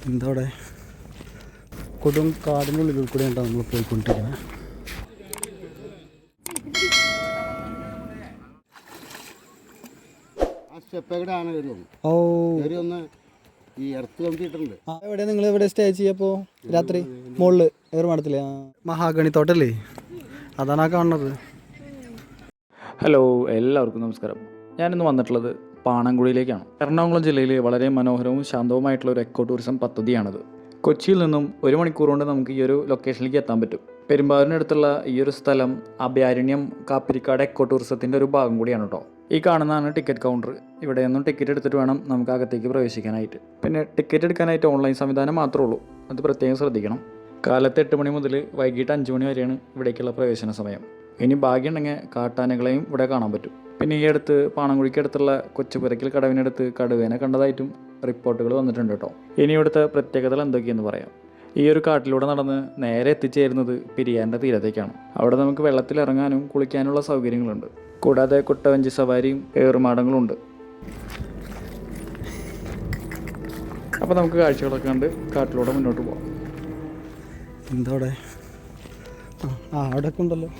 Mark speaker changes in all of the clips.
Speaker 1: എന്തവിടെ കൊടും കാടിനുള്ളിൽ കൂടെ ഉണ്ടാവും നമ്മൾ പോയിക്കൊണ്ടിരിക്കുന്നത്. ഓ എവിടെ നിങ്ങൾ എവിടെ സ്റ്റേ ചെയ്യപ്പോ രാത്രി? മുകളില് ഏറുമാടത്തില്ലേ? മഹാഗണി തോട്ടല്ലേ, അതാണ് ആ കാണുന്നത്.
Speaker 2: ഹലോ, എല്ലാവർക്കും നമസ്കാരം. ഞാനിന്ന് വന്നിട്ടുള്ളത് പാണൻകുഴിയിലേക്കാണ്. എറണാകുളം ജില്ലയിൽ വളരെ മനോഹരവും ശാന്തവുമായിട്ടുള്ള ഒരു എക്കോ ടൂറിസം പദ്ധതിയാണിത്. കൊച്ചിയിൽ നിന്നും 1 മണിക്കൂർ കൊണ്ട് നമുക്ക് ഈ ഒരു ലൊക്കേഷനിലേക്ക് എത്താൻ പറ്റും. പെരുമ്പാവൂരിനടുത്തുള്ള ഈ ഒരു സ്ഥലം അഭയാരണ്യം കാപ്പിരിക്കാട് എക്കോ ടൂറിസത്തിൻ്റെ ഒരു ഭാഗം കൂടിയാണ് കേട്ടോ. ഈ കാണുന്നതാണ് ടിക്കറ്റ് കൗണ്ടർ. ഇവിടെ നിന്നും ടിക്കറ്റ് എടുത്തിട്ട് വേണം നമുക്ക് അകത്തേക്ക് പ്രവേശിക്കാനായിട്ട്. പിന്നെ ടിക്കറ്റ് എടുക്കാനായിട്ട് ഓൺലൈൻ സംവിധാനം മാത്രമേ ഉള്ളൂ, അത് പ്രത്യേകം ശ്രദ്ധിക്കണം. കാലത്ത് 8 മണി മുതൽ വൈകിട്ട് 5 മണി വരെയാണ് ഇവിടേക്കുള്ള പ്രവേശന സമയം. ഇനി ഭാഗ്യമുണ്ടെങ്കിൽ കാട്ടാനകളെയും ഇവിടെ കാണാൻ പറ്റും. പിന്നെ ഈ അടുത്ത് പാണൻകുഴിക്ക് അടുത്തുള്ള കൊച്ചുപുരയ്ക്കൽ കടവിനടുത്ത് കടുവേനെ കണ്ടതായിട്ടും റിപ്പോർട്ടുകൾ വന്നിട്ടുണ്ട് കേട്ടോ. ഇനി ഇവിടുത്തെ പ്രത്യേകതകൾ എന്തൊക്കെയെന്ന് പറയാം. ഈ ഒരു കാട്ടിലൂടെ നടന്ന് നേരെ എത്തിച്ചേരുന്നത് പെരിയാറിൻ്റെ തീരത്തേക്കാണ്. അവിടെ നമുക്ക് വെള്ളത്തിൽ ഇറങ്ങാനും കുളിക്കാനുള്ള സൗകര്യങ്ങളുണ്ട്. കൂടാതെ കുട്ടവഞ്ചി സവാരിയും ഏറുമാടങ്ങളും ഉണ്ട്. അപ്പോൾ നമുക്ക് കാഴ്ചകളൊക്കെ കണ്ട് കാട്ടിലൂടെ മുന്നോട്ട് പോകാം.
Speaker 1: എന്തവിടെ അവിടെ ഒക്കെ ഉണ്ടല്ലോ.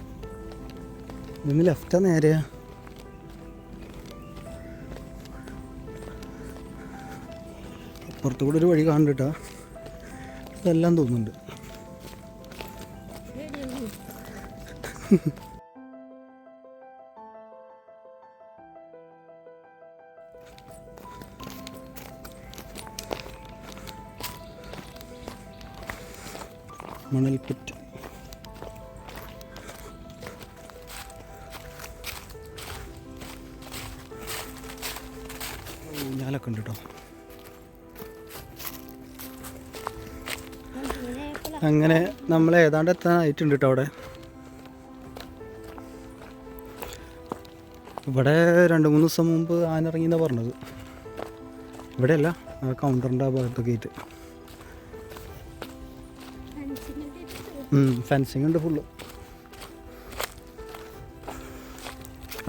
Speaker 1: ഇന്ന് ലെഫ്റ്റാ നേരെയാ? പുറത്തുകൂടെ ഒരു വഴി കാണണ്ടിട്ടാ, ഇതെല്ലാം തോന്നുന്നുണ്ട്. മണൽപ്പറ്റ് ഞാനൊക്കെ ഉണ്ട് കേട്ടോ. അങ്ങനെ നമ്മൾ ഏതാണ്ട് എത്താനായിട്ടുണ്ട് കേട്ടോ. ഇവിടെ 2-3 ദിവസം മുമ്പ് ആന ഇറങ്ങിയെന്നാണ് പറഞ്ഞത്. ഇവിടെയല്ല, കൗണ്ടറിൻ്റെ ആ ഭാഗത്തൊക്കെ ആയിട്ട് ഫെൻസിങ് ഉണ്ട് ഫുള്ള്.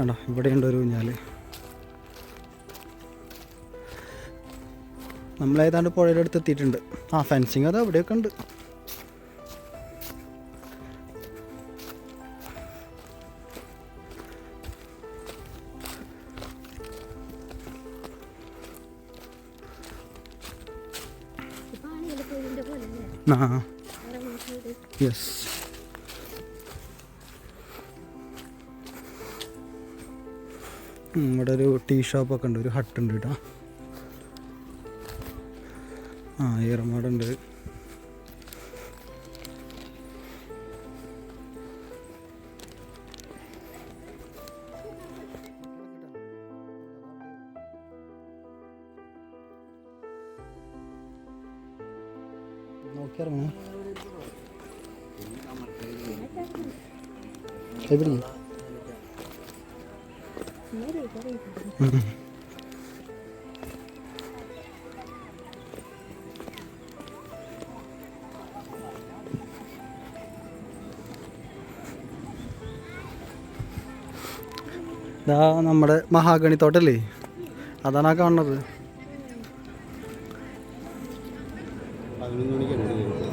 Speaker 1: ആണോ, ഇവിടെയുണ്ട് ഒരു ഊഞ്ഞാൽ. നമ്മളേതാണ്ട് പുഴയുടെ അടുത്ത് എത്തിയിട്ടുണ്ട്. ഫെൻസിങ് അത് അവിടെയൊക്കെ ഉണ്ട്. യെസ്, ഇവിടെ ഒരു ടീ ഷോപ്പൊക്കെ ഉണ്ട്, ഒരു ഹട്ട് ഉണ്ട് കേട്ടോ. ഏറമാടുണ്ട്. നോക്കിയിറങ്ങണേ. എവിടെ ഇതാ നമ്മുടെ മഹാഗണി തോട്ടല്ലേ, അതാണ് ആ കാണുന്നത്.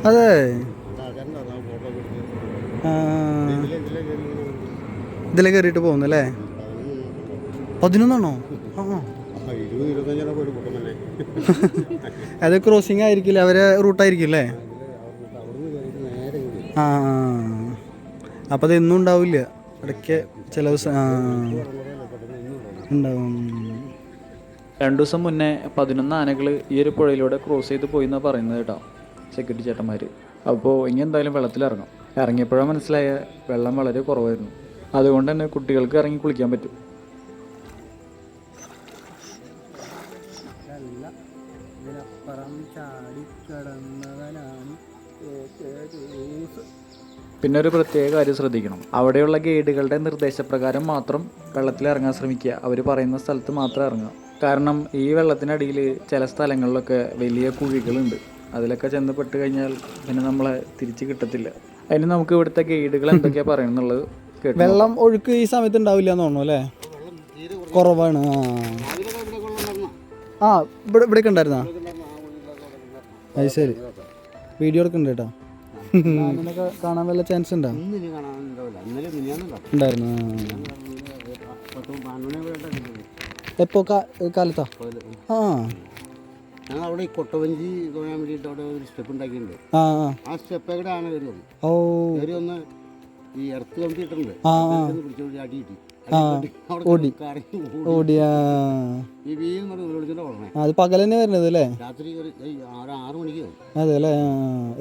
Speaker 1: അതെ, ഇതിലെ കയറിയിട്ട് പോകുന്നല്ലേ? 11 അത് ക്രോസിങ് ആയിരിക്കില്ല, അവരെ റൂട്ടായിരിക്കും അല്ലേ? അപ്പം അതൊന്നും ഉണ്ടാവില്ല, ഇടയ്ക്ക് ചില ദിവസം ഉണ്ടാവും.
Speaker 2: 2 ദിവസം മുന്നേ 11 ആനകൾ ഈ ഒരു പുഴയിലൂടെ ക്രോസ് ചെയ്ത് പോയി എന്നാണ് പറയുന്നത് കേട്ടോ, സെക്യൂരിറ്റി ചേട്ടന്മാർ. അപ്പോൾ ഇനി എന്തായാലും വെള്ളത്തിലിറങ്ങാം. ഇറങ്ങിയപ്പോഴാണ് മനസ്സിലായ വെള്ളം വളരെ കുറവായിരുന്നു. അതുകൊണ്ട് തന്നെ കുട്ടികൾക്ക് ഇറങ്ങി കുളിക്കാൻ പറ്റും. പിന്നെ ഒരു പ്രത്യേക കാര്യം ശ്രദ്ധിക്കണം. അവിടെയുള്ള ഗൈഡുകളുടെ നിർദ്ദേശപ്രകാരം മാത്രം വെള്ളത്തിൽ ഇറങ്ങാൻ ശ്രമിക്കുക. അവർ പറയുന്ന സ്ഥലത്ത് മാത്രം ഇറങ്ങുക. കാരണം ഈ വെള്ളത്തിനടിയിൽ ചില സ്ഥലങ്ങളിലൊക്കെ വലിയ കുഴികളുണ്ട്. അതിലൊക്കെ ചെന്ന് പെട്ട് കഴിഞ്ഞാൽ പിന്നെ നമ്മളെ തിരിച്ച് കിട്ടത്തില്ല. അതിന് നമുക്ക് ഇവിടുത്തെ ഗൈഡുകൾ എന്തൊക്കെയാണ് പറയുന്നുള്ളത് കേട്ടോ.
Speaker 1: വെള്ളം ഒഴുക്ക് ഈ സമയത്ത് ഉണ്ടാവില്ല എന്ന് തോന്നുന്നു അല്ലേ? കുറവാണ്. ഇവിടെയൊക്കെ ഉണ്ടായിരുന്നാ? അത് ശരി. വീഡിയോ എടുക്കണ്ട കേട്ടോ. അങ്ങനെയൊക്കെ കാണാൻ വല്ല ചാൻസ് ഉണ്ടോ? ഉണ്ടായിരുന്നു. എപ്പോ കാലത്താ? ആ
Speaker 3: ഞങ്ങൾ അവിടെ ഈ കൊട്ടവഞ്ചി തോന്നാൻ വേണ്ടിയിട്ട് അവിടെ ഒരു സ്റ്റെപ്പ് ഉണ്ടാക്കിയിട്ടുണ്ട്. ആ സ്റ്റെപ്പ് എവിടെ ആണ് കയറി വന്നു. കയറി വന്ന് ഈ ഇറത്ത് കമ്പിട്ടുണ്ട് പിടിച്ചോണ്ട് അടിയിട്ട്
Speaker 1: ഓടിയാ.
Speaker 3: ഈ വീന്ന് പറഞ്ഞ് വിളിച്ചിട്ട് പറഞ്ഞേ.
Speaker 1: അത് പകൽ തന്നെ വരുന്നത് അല്ലേ?
Speaker 3: രാത്രി ഒരു 6 മണിക്ക്.
Speaker 1: അതെ അല്ലേ?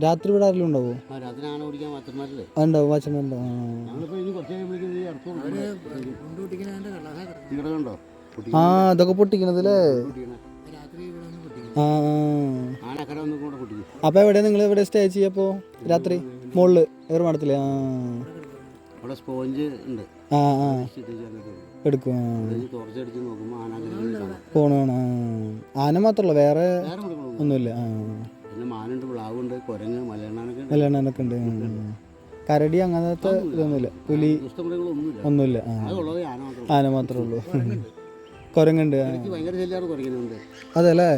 Speaker 1: രാത്രി ഇവിടെ ആരെങ്കിലും ഉണ്ടാവോ?
Speaker 3: രാത്രി ആന ഓടിക്കാൻ വാച്ചന്മാരല്ലേ
Speaker 1: ഉണ്ടാവും, വാച്ചന്മാരുണ്ടോ?
Speaker 3: ഞങ്ങളിപ്പോ ഇനി കുറച്ച് കഴിയുമ്പോഴേക്കും ഈ ഇറത്ത് കണ്ടോ
Speaker 1: അതൊക്കെ പൊട്ടിക്കണത് അല്ലേ?
Speaker 3: ആനക്കട ഒന്നും കൂടെ പൊട്ടിക്കും.
Speaker 1: അപ്പൊ എവിടെയാ നിങ്ങൾ എവിടെ സ്റ്റേ ചെയ്യപ്പോ രാത്രി? മുകളില് ഏറുമാടത്തില്.
Speaker 3: അവിടെ സ്പോഞ്ച് ഉണ്ട്,
Speaker 1: എടുക്കും.
Speaker 3: തുറച്ചടിച്ച് നോക്കുമ്പോൾ
Speaker 1: പോണാണ്. ആന മാത്രമല്ല, വേറെ ഒന്നുമില്ല.
Speaker 3: പിന്നെ മാനുണ്ട്, പ്ലാവുണ്ട്, കുരങ്ങ്,
Speaker 1: മലയണ്ണാനൊക്കെ ഉണ്ട്. കരടി അങ്ങനത്തെ ഇതൊന്നുമില്ല. പുലി ഒന്നുമില്ല. ആന മാത്രമേ ഉള്ളൂ. കുരങ്ങുണ്ട്.
Speaker 3: ഭയങ്കര ശല്യമാണ് കുരങ്ങനുണ്ട്.
Speaker 1: അതെല്ലേ?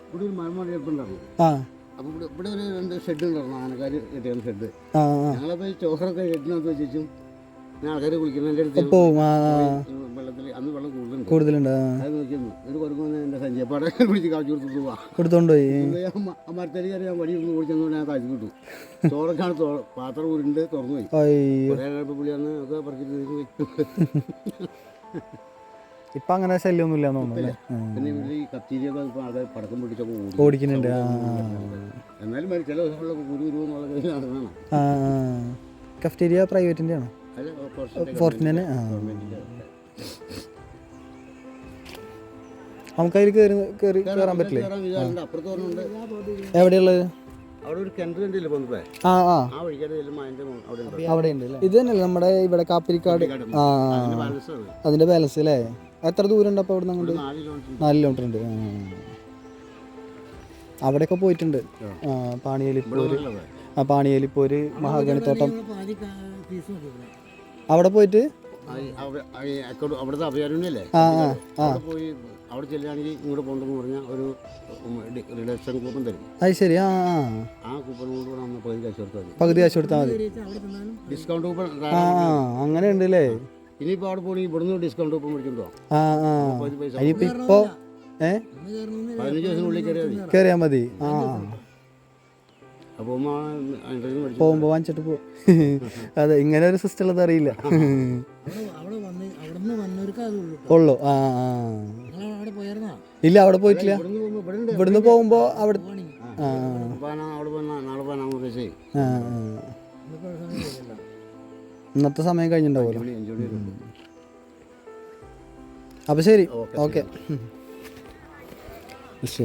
Speaker 3: ഇവിടെ ഒരു മരമടി എടുപ്പുണ്ടായിരുന്നു. അപ്പോൾ ഇവിടെ ഒരു 2 ഷെഡ് ഉണ്ടായിരുന്നു, ആനക്കാർ കെട്ടിയാണ് ഷെഡ്. ഞങ്ങളപ്പോൾ ചോറൊക്കെ ഷെഡിനകത്ത് വെച്ചും ആൾക്കാർ കുളിക്കുന്നതിൻ്റെ അടുത്ത് വെള്ളത്തിൽ അന്ന് വെള്ളം കൂടുതലുണ്ട്. അത് നോക്കിയിരുന്നു ഒരു കുരങ്ങ് വന്ന് എൻ്റെ സഞ്ചയപ്പാടെ പിടിച്ച് കാച്ചു കൊടുത്തു പോവാ
Speaker 1: കൊടുത്തോണ്ടോയി.
Speaker 3: മരത്തടി കയറി ഞാൻ വടി ഒന്ന് ഓടിച്ചെന്ന് ഞാൻ താഴ്ത്തി കിട്ടു. ചോറൊക്കെയാണ് പാത്രം ഉരുണ്ട് തുറന്നു പോയി. കുറേ കഴിപ്പോൾ പുള്ളി അന്ന് ഒക്കെ പറിച്ചിട്ട്
Speaker 1: ഇപ്പൊ അങ്ങനെ ശല്യമൊന്നും ഇല്ല തോന്നുന്നു.
Speaker 3: പിന്നെ ഈ കത്തിരിയൊക്കെ ഇപ്പൊ ആൾക്കാർ പടക്കം പിടിച്ചൊക്കെ
Speaker 1: ഓടിക്കുന്നുണ്ട്.
Speaker 3: എന്നാലും ചില ദിവസങ്ങളിലൊക്കെ കുരു എന്നുള്ള നടന്നതാണ്.
Speaker 1: കഫ്റ്റീരിയ പ്രൈവറ്റിന്റെ ആണോ? ഫോർട്ടിനെ. നമുക്കതിൽ കയറാൻ പറ്റില്ലേ? എവിടെയുള്ളത്?
Speaker 3: അവിടെ ഒരു കിണർ കണ്ടില്ലേ പോകുമ്പോ?
Speaker 1: അവിടെ ഉണ്ട്. ഇത് തന്നെയല്ലേ നമ്മുടെ ഇവിടെ കാപ്പിരിക്കാട്? അതിന്റെ ബാലൻസ് അല്ലേ? എത്ര ദൂരം ഉണ്ട് അപ്പൊ അവിടെ നിന്ന്? 4 കിലോമീറ്റർ ഉണ്ട്. അവിടെയൊക്കെ പോയിട്ടുണ്ട്. പാണിയേലിപ്പോര്, മഹാഗണിത്തോട്ടം. അവിടെ പോയിട്ട്
Speaker 3: അവിടുത്തെ അഭയാരണ്യല്ലേ പോയി അവിടെ ചെല്ലുകയാണെങ്കിൽ ഇങ്ങോട്ട് പോകണ്ടെന്ന് പറഞ്ഞാൽ ഒരു റിഡക്ഷൻ കൂപ്പൺ തരും.
Speaker 1: അത് ശരി. ആ
Speaker 3: കൂപ്പൺ കൊണ്ട് നമ്മൾ
Speaker 1: പകുതി കാശ് കൊടുത്താൽ മതി.
Speaker 3: ഡിസ്കൗണ്ട് കൂപ്പൺ
Speaker 1: അങ്ങനെ ഉണ്ട് അല്ലേ?
Speaker 3: ഇനിയിപ്പോൾ അവിടെ പോകണമെങ്കിൽ ഇവിടുന്ന് ഡിസ്കൗണ്ട് കൂപ്പൺ മേടിച്ചിട്ടുണ്ടോ?
Speaker 1: ഇപ്പൊ
Speaker 3: 15 ദിവസത്തിനുള്ളിൽ
Speaker 1: കയറിയാൽ മതി. പോകുമ്പോ വാങ്ങിച്ചിട്ട് പോ. അതെ, ഇങ്ങനെ ഒരു സിസ്റ്റം ഉള്ളത് അറിയില്ല. ഉള്ളു. ഇല്ല, അവിടെ പോയിട്ടില്ല. ഇവിടുന്ന് പോകുമ്പോ അവിടെ ഇന്നത്തെ സമയം കഴിഞ്ഞിട്ടുണ്ടാവുമല്ലോ. അപ്പൊ ശരി, ഓക്കെ.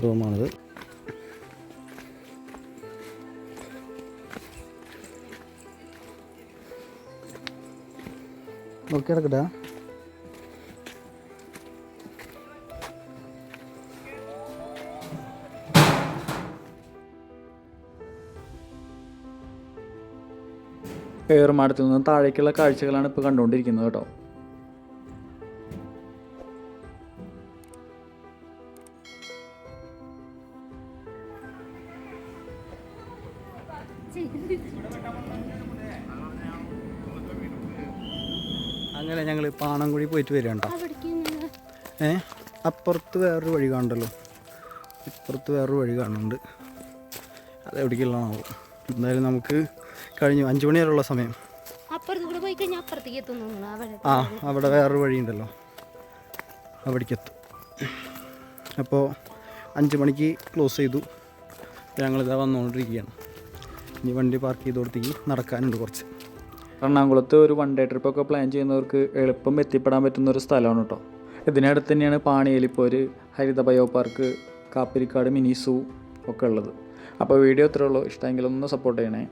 Speaker 1: റൂമാണിത്. ഓക്കെ, കിടക്കട്ടാ.
Speaker 2: ഏറുമാടത്തിൽ നിന്ന് താഴേക്കുള്ള കാഴ്ചകളാണ് ഇപ്പോൾ കണ്ടുകൊണ്ടിരിക്കുന്നത് കേട്ടോ.
Speaker 1: അങ്ങനെ ഞങ്ങൾ പാണൻകുഴി പോയിട്ട് വരികയുണ്ടോ. അപ്പുറത്ത് വേറൊരു വഴി കാണുന്നുണ്ടല്ലോ, ഇപ്പുറത്ത് വേറൊരു വഴി കാണുന്നുണ്ട്. അത് എവിടേക്കുള്ളതാണോ? എന്തായാലും നമുക്ക് കഴിഞ്ഞു 5 മണി വരെയുള്ള സമയം. അവിടെ വേറൊരു വഴിയുണ്ടല്ലോ, അവിടേക്കെത്തും. അപ്പോൾ 5 മണിക്ക് ക്ലോസ് ചെയ്തു. ഞങ്ങളിതാ വന്നുകൊണ്ടിരിക്കുകയാണ്. ഇനി വണ്ടി പാർക്ക് ചെയ്ത് കൊടുത്തേക്ക് നടക്കാനുണ്ട് കുറച്ച്.
Speaker 2: എറണാകുളത്ത് ഒരു 1 ഡേ ട്രിപ്പൊക്കെ പ്ലാൻ ചെയ്യുന്നവർക്ക് എളുപ്പം എത്തിപ്പെടാൻ പറ്റുന്ന ഒരു സ്ഥലമാണ് കേട്ടോ. ഇതിനടുത്ത് തന്നെയാണ് Paniyelipoor, Haritha bio park, Kappirikkad mini zoo ഒക്കെ ഉള്ളത്. അപ്പോൾ വീഡിയോ ഇത്രേ ഉള്ളൂ. ഇഷ്ടമെങ്കിൽ ഒന്ന് സപ്പോർട്ട് ചെയ്യണേ.